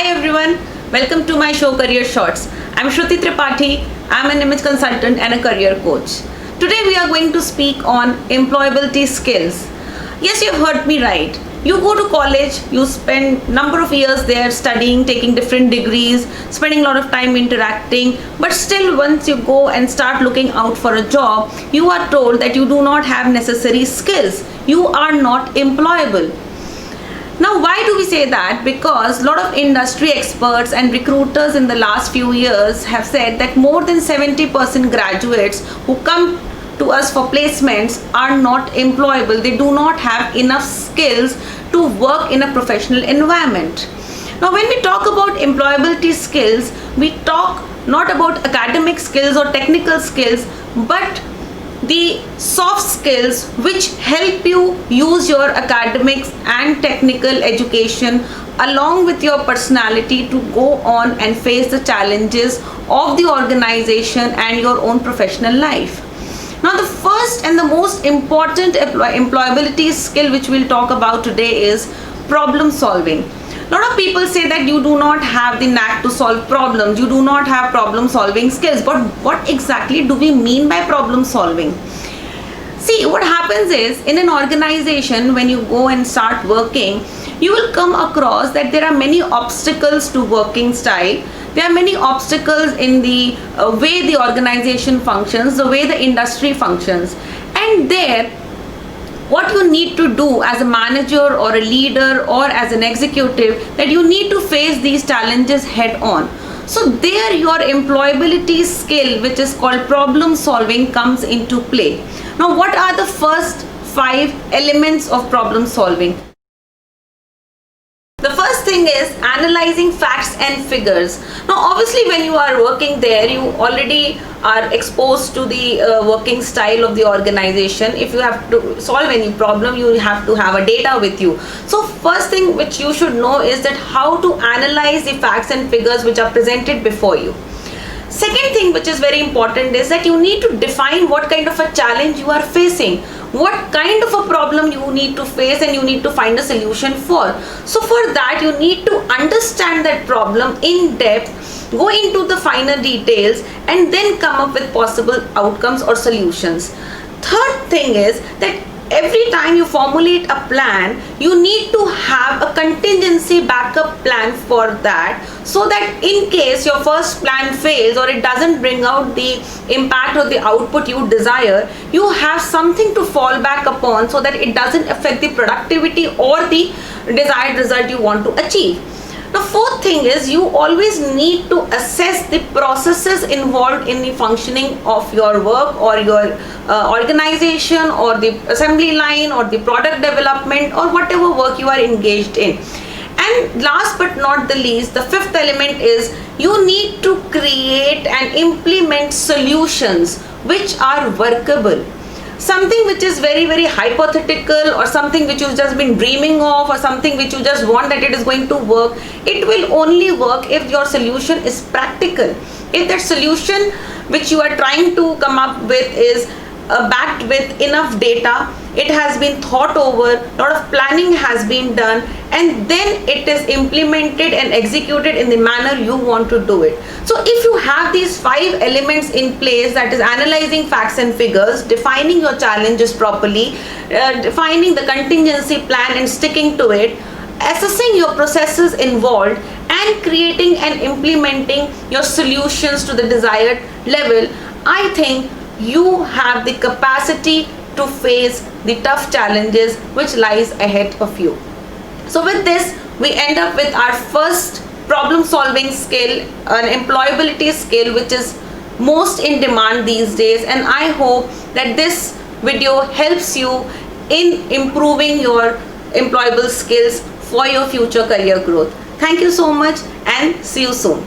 Hi everyone, welcome to my show Career Shots. I'm Shruti Tripathi, I'm an image consultant and a career coach. Today we are going to speak on employability skills. Yes, you've heard me right. You go to college, you spend number of years there studying, taking different degrees, spending a lot of time interacting, but still once you go and start looking out for a job, you are told that you do not have necessary skills. You are not employable. Now, why do we say that? Because a lot of industry experts and recruiters in the last few years have said that more than 70% graduates who come to us for placements are not employable. They do not have enough skills to work in a professional environment. Now, when we talk about employability skills, we talk not about academic skills or technical skills, but the soft skills which help you use your academics and technical education along with your personality to go on and face the challenges of the organization and your own professional life. Now, the first and the most important employability skill which we'll talk about today is problem solving. A lot of people say that you do not have the knack to solve problems, you do not have problem solving skills, but what exactly do we mean by problem solving? See, what happens is in an organization, when you go and start working, you will come across that there are many obstacles to working style. There are many obstacles in the way the organization functions, the way the industry functions, and there what you need to do as a manager or a leader or as an executive, that you need to face these challenges head on. So there your employability skill, which is called problem solving, comes into play. Now, what are the first 5 elements of problem solving? The first thing is analyzing facts and figures. Now, obviously, when you are working there, you already are exposed to the working style of the organization. If you have to solve any problem, you have to have a data with you. So, first thing which you should know is that how to analyze the facts and figures which are presented before you. Second thing which is very important is that you need to define what kind of a challenge you are facing, what kind of a problem you need to face, and you need to find a solution for. So for that you need to understand that problem in depth, go into the finer details, and then come up with possible outcomes or solutions. Third thing is that every time you formulate a plan, you need to have a contingency backup plan for that, so that in case your first plan fails or it doesn't bring out the impact or the output you desire, you have something to fall back upon so that it doesn't affect the productivity or the desired result you want to achieve. The fourth thing is you always need to assess the processes involved in the functioning of your work or your organization or the assembly line or the product development or whatever work you are engaged in. And last but not the least, the fifth element is you need to create and implement solutions which are workable. Something which is very, very hypothetical or something which you've just been dreaming of or something which you just want that it is going to work, it will only work if your solution is practical. If that solution which you are trying to come up with is backed with enough data, it has been thought over, a lot of planning has been done, and then it is implemented and executed in the manner you want to do it. So if you have these 5 elements in place, that is analyzing facts and figures, defining your challenges properly, defining the contingency plan and sticking to it, assessing your processes involved, and creating and implementing your solutions to the desired level, I think you have the capacity to face the tough challenges which lies ahead of you. So with this, we end up with our first problem solving skill, an employability skill which is most in demand these days, and I hope that this video helps you in improving your employable skills for your future career growth. Thank you so much and see you soon.